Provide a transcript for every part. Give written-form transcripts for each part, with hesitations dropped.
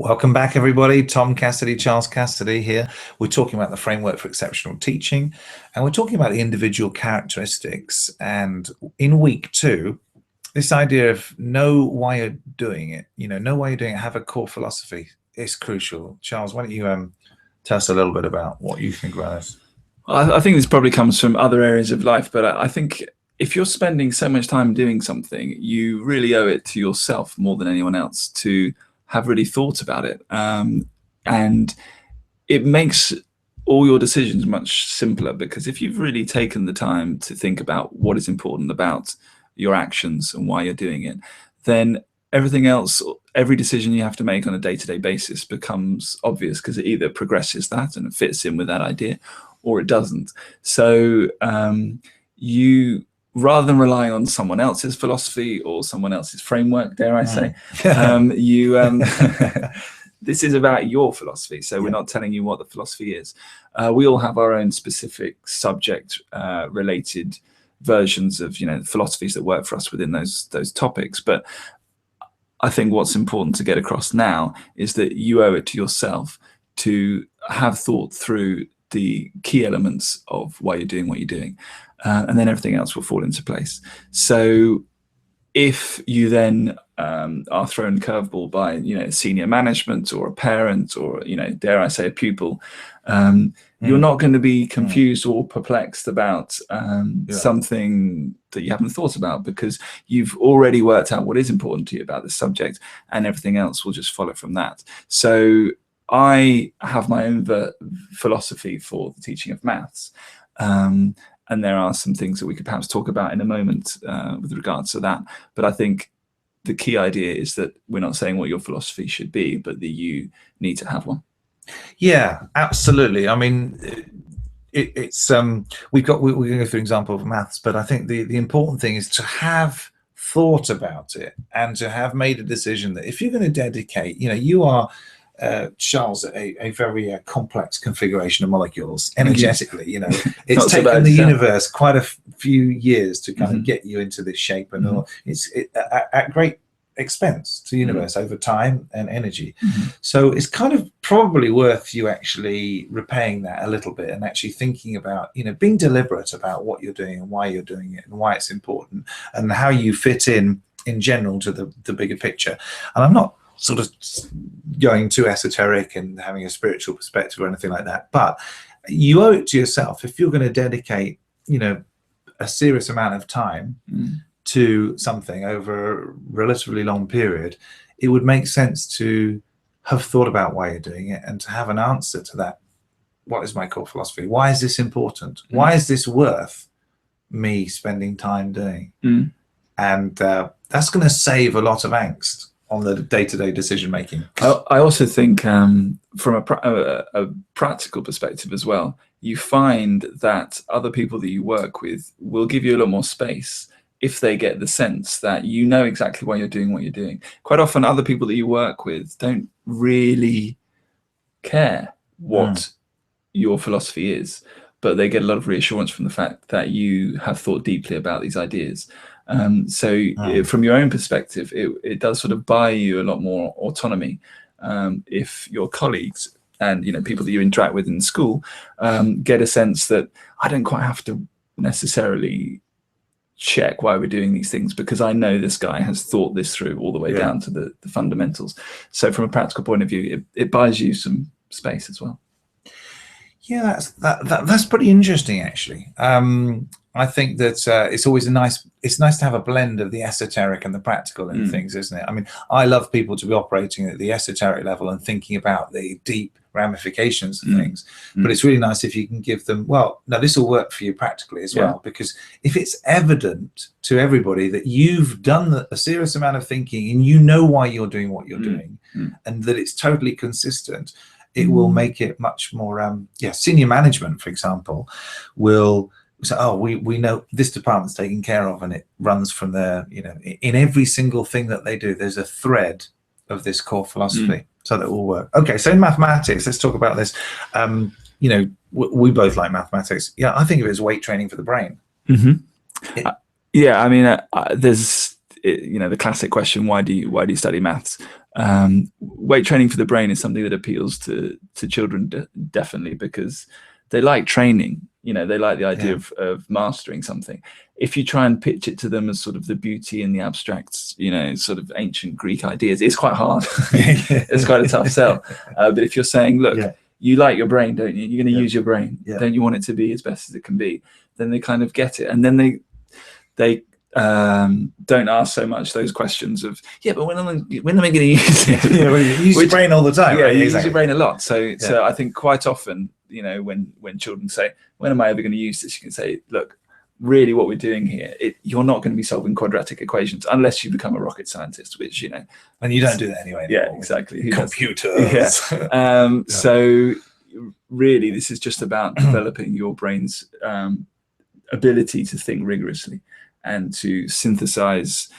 Welcome back, everybody. Tom Cassidy, Charles Cassidy here. We're talking about the framework for exceptional teaching, and we're talking about the individual characteristics. And in week 2, this idea of know why you're doing it, know why you're doing it, have a core philosophy is crucial. Charles, why don't you tell us a little bit about what you think about this? I think this probably comes from other areas of life, but I think if you're spending so much time doing something, you really owe it to yourself more than anyone else to have really thought about it. And it makes all your decisions much simpler, because if you've really taken the time to think about what is important about your actions and why you're doing it, then everything else, every decision you have to make on a day-to-day basis becomes obvious, because it either progresses that and it fits in with that idea, or it doesn't. So you, rather than relying on someone else's philosophy or someone else's framework, dare I say, this is about your philosophy. So we're not telling you what the philosophy is. We all have our own specific subject related versions of philosophies that work for us within those topics. But I think what's important to get across now is that you owe it to yourself to have thought through the key elements of why you're doing what you're doing, and then everything else will fall into place. So if you then are thrown curveball by senior management or a parent or dare I say a pupil, you're not going to be confused or perplexed about something that you haven't thought about, because you've already worked out what is important to you about this subject, and everything else will just follow from that. So I have my own philosophy for the teaching of maths, and there are some things that we could perhaps talk about in a moment with regards to that. But I think the key idea is that we're not saying what your philosophy should be, but that you need to have one. Yeah, absolutely. I mean, it's we're going to go through an example of maths, but I think the important thing is to have thought about it and to have made a decision that if you're going to dedicate, you are Charles, a very complex configuration of molecules energetically. It's taken the universe quite a few years to kind of get you into this shape, and it's at great expense to the universe over time and energy. So it's kind of probably worth you actually repaying that a little bit and actually thinking about being deliberate about what you're doing and why you're doing it and why it's important and how you fit in general to the bigger picture. And I'm not sort of going too esoteric and having a spiritual perspective or anything like that, but you owe it to yourself. If you're going to dedicate a serious amount of time to something over a relatively long period, it would make sense to have thought about why you're doing it and to have an answer to that. What is my core philosophy? Why is this important? Why is this worth me spending time doing? And that's going to save a lot of angst on the day-to-day decision making. I also think from a practical perspective as well, you find that other people that you work with will give you a lot more space if they get the sense that you know exactly why you're doing what you're doing. Quite often other people that you work with don't really care what your philosophy is, but they get a lot of reassurance from the fact that you have thought deeply about these ideas. From your own perspective, it does sort of buy you a lot more autonomy if your colleagues and people that you interact with in school get a sense that I don't quite have to necessarily check why we're doing these things, because I know this guy has thought this through all the way down to the fundamentals. So from a practical point of view, it buys you some space as well. Yeah, that's pretty interesting, actually. I think that it's always it's nice to have a blend of the esoteric and the practical in things, isn't it? I mean, I love people to be operating at the esoteric level and thinking about the deep ramifications of things, but it's really nice if you can give them, well, now this will work for you practically as well, because if it's evident to everybody that you've done a serious amount of thinking and you know why you're doing what you're doing, and that it's totally consistent, it will make it much more senior management, for example, will say, oh, we know this department's taken care of, and it runs from there. In every single thing that they do, there's a thread of this core philosophy, so that will work. Okay, so in mathematics, let's talk about this. We both like mathematics. Yeah, I think of it as weight training for the brain. Yeah, I mean, there's the classic question: why do you study maths? weight training for the brain is something that appeals to children definitely, because they like training. You know, they like the idea of mastering something. If you try and pitch it to them as sort of the beauty and the abstract, you know, sort of ancient Greek ideas, it's quite hard. It's quite a tough sell. But if you're saying, look, you like your brain, don't you? You're going to use your brain. Don't you want it to be as best as it can be? Then they kind of get it. And then they don't ask so much those questions of, but when am I going to use it? Well, you use your brain all the time. Yeah, you use your brain a lot. So I think quite often, you know, when children say, when am I ever going to use this? You can say, look, really what we're doing here, you're not going to be solving quadratic equations unless you become a rocket scientist, which, you know. And you don't do that anyway. Exactly. Computers. So really, this is just about developing your brain's ability to think rigorously and to synthesize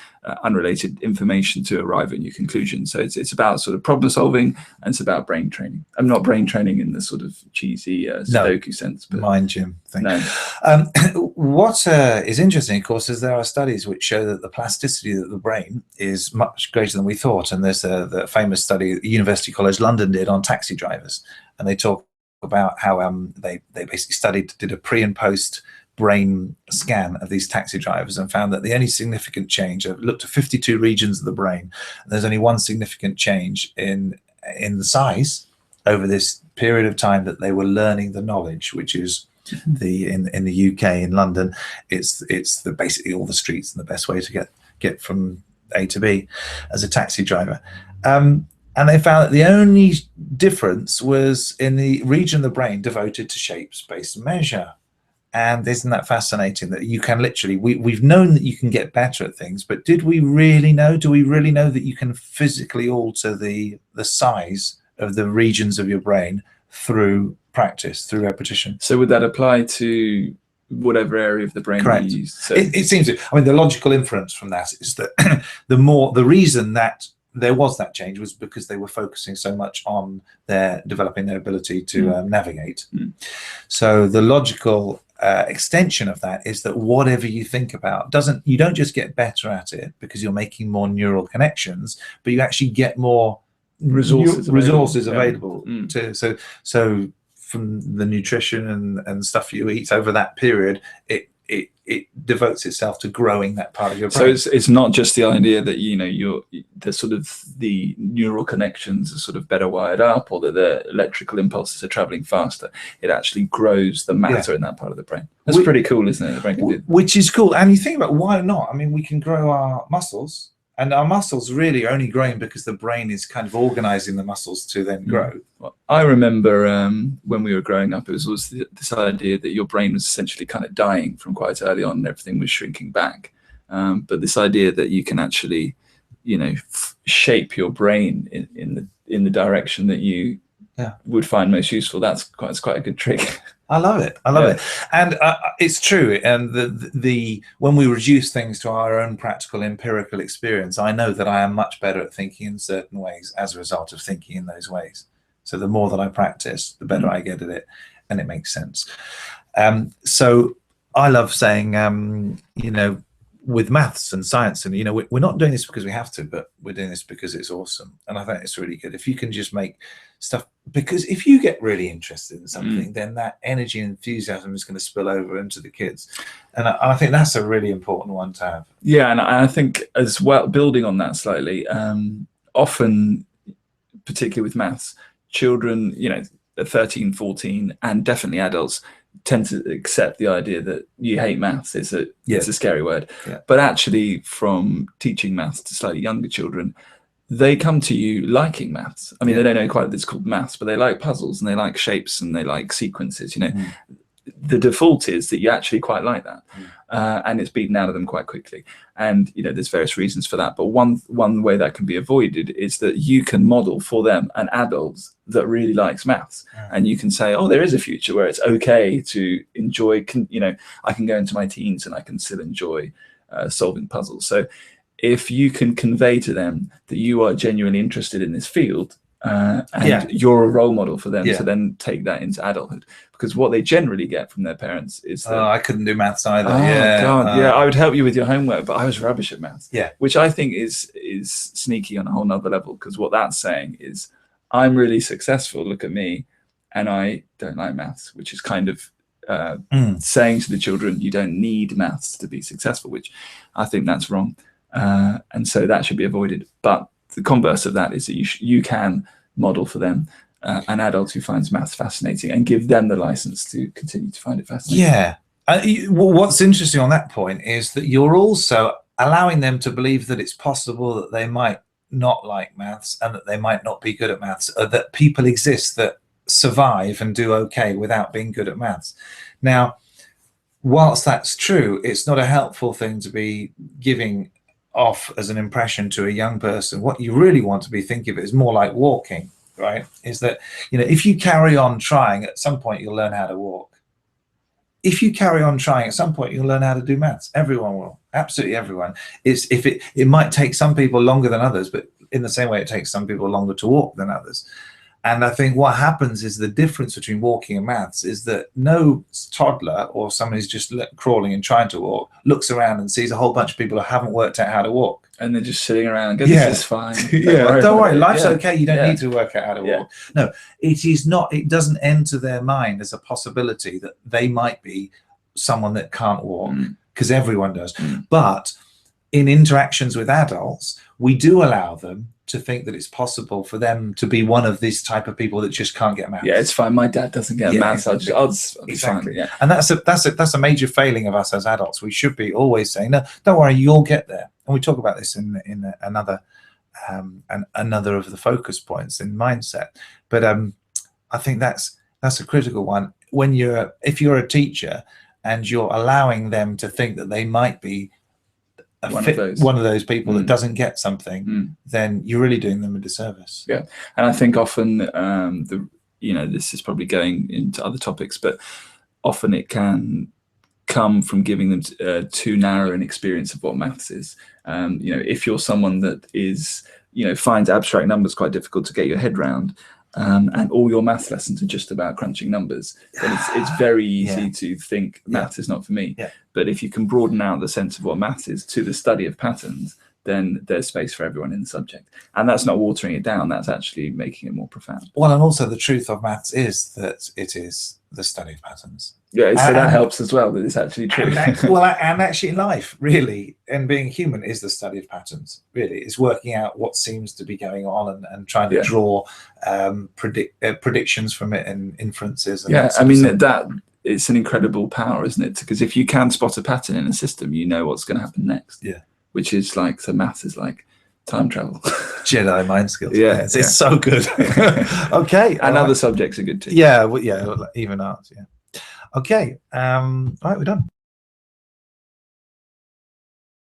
unrelated information to arrive at new conclusions. So it's about sort of problem solving, and it's about brain training. I'm not brain training in the sort of cheesy Sudoku sense, but mind gym thing. No. What is interesting, of course, is there are studies which show that the plasticity of the brain is much greater than we thought. And there's the famous study that University College London did on taxi drivers, and they talk about how they basically did a pre and post brain scan of these taxi drivers and found that the only significant change, looked at 52 regions of the brain, and there's only one significant change in the size over this period of time that they were learning the knowledge, which is in the UK, in London, it's basically all the streets and the best way to get from A to B as a taxi driver. And they found that the only difference was in the region of the brain devoted to shape-space measure. And isn't that fascinating that you can literally, we've known that you can get better at things, but do we really know that you can physically alter the size of the regions of your brain through practice, through repetition? So would that apply to whatever area of the brain you use? So it seems to. I mean, the logical inference from that is that the reason that there was that change was because they were focusing so much on developing their ability to navigate. So the logical extension of that is that whatever you think about you don't just get better at it because you're making more neural connections, but you actually get more resources available to. So from the nutrition and stuff you eat over that period, it devotes itself to growing that part of your brain. So it's not just the idea that, you know, the neural connections are sort of better wired up, or that the electrical impulses are traveling faster. It actually grows the matter in that part of the brain. That's pretty cool, isn't it? The brain can do. Which is cool. And you think about why not? I mean, we can grow our muscles, and our muscles really are only growing because the brain is kind of organizing the muscles to then grow. Well, I remember when we were growing up, it was always this idea that your brain was essentially kind of dying from quite early on, and everything was shrinking back. But this idea that you can actually, you know, shape your brain in the direction that you would find most useful, that's quite a good trick. I love it. I love it. And it's true. And when we reduce things to our own practical empirical experience, I know that I am much better at thinking in certain ways as a result of thinking in those ways. So the more that I practice, the better I get at it, and it makes sense. So I love saying, you know, with maths and science, and, you know, we're not doing this because we have to, but we're doing this because it's awesome. And I think it's really good if you can just make stuff, because if you get really interested in something, then that energy and enthusiasm is going to spill over into the kids. And I think that's a really important one to have. Yeah, and I think as well, building on that slightly, often, particularly with maths, children, you know, at 13, 14, and definitely adults, tend to accept the idea that you hate maths. It's a scary word. But actually, from teaching maths to slightly younger children, they come to you liking maths. I mean, they don't know quite that it's called maths, but they like puzzles, and they like shapes, and they like sequences. You know, the default is that you actually quite like that, and it's beaten out of them quite quickly. And, you know, there's various reasons for that, but one way that can be avoided is that you can model for them an adult that really likes maths, and you can say, oh, there is a future where it's okay to enjoy, you know, I can go into my teens and I can still enjoy solving puzzles. So if you can convey to them that you are genuinely interested in this field, and you're a role model for them Yeah. to then take that into adulthood. Because what they generally get from their parents is that, I couldn't do maths either. oh, Yeah, God, yeah, I would help you with your homework, but I was rubbish at maths. Yeah. Which I think is sneaky on a whole nother level, because what that's saying is, I'm really successful, look at me, and I don't like maths, which is kind of saying to the children, you don't need maths to be successful, which I think that's wrong. And so that should be avoided. But the converse of that is that you can model for them an adult who finds maths fascinating, and give them the license to continue to find it fascinating. Yeah. What's interesting on that point is that you're also allowing them to believe that it's possible that they might not like maths, and that they might not be good at maths, or that people exist that survive and do okay without being good at maths. Now, whilst that's true, it's not a helpful thing to be giving off as an impression to a young person. What you really want to be thinking of it is more like walking, right? Is that, you know, if you carry on trying, at some point you'll learn how to walk. If you carry on trying, at some point you'll learn how to do maths. Everyone will, absolutely everyone. It might take some people longer than others, but in the same way it takes some people longer to walk than others. And I think what happens is the difference between walking and maths is that no toddler or someone who's just crawling and trying to walk looks around and sees a whole bunch of people who haven't worked out how to walk. And they're just sitting around and go, this is fine. Don't worry, life's okay. You don't need to work out how to walk. No, it is not. It doesn't enter their mind as a possibility that they might be someone that can't walk, because everyone does. But in interactions with adults, we do allow them to think that it's possible for them to be one of these type of people that just can't get maths. Yeah, it's fine. My dad doesn't get maths. I'll be fine. Yeah. And that's a major failing of us as adults. We should be always saying, no, don't worry, you'll get there. And we talk about this in another of the focus points in mindset. But I think that's a critical one. If you're a teacher and you're allowing them to think that they might be one of those people that doesn't get something, then you're really doing them a disservice. Yeah, and I think often this is probably going into other topics, but often it can come from giving them too narrow an experience of what maths is. If you're someone that is finds abstract numbers quite difficult to get your head around, and all your maths lessons are just about crunching numbers, then it's very easy to think maths is not for me. But if you can broaden out the sense of what maths is to the study of patterns, then there's space for everyone in the subject. And that's not watering it down, that's actually making it more profound. Well, and also the truth of maths is that it is the study of patterns. Yeah, so that helps as well, that it's actually true. And actually life, really, and being human is the study of patterns, really. It's working out what seems to be going on and trying to draw predictions from it and inferences. And that it's an incredible power, isn't it? Because if you can spot a pattern in a system, you know what's going to happen next. Yeah. Which is like, so maths is like time travel. Jedi mind skills. Yeah, it's so good. Okay. And other subjects are good too. Yeah, even art, yeah. Okay, all right, we're done.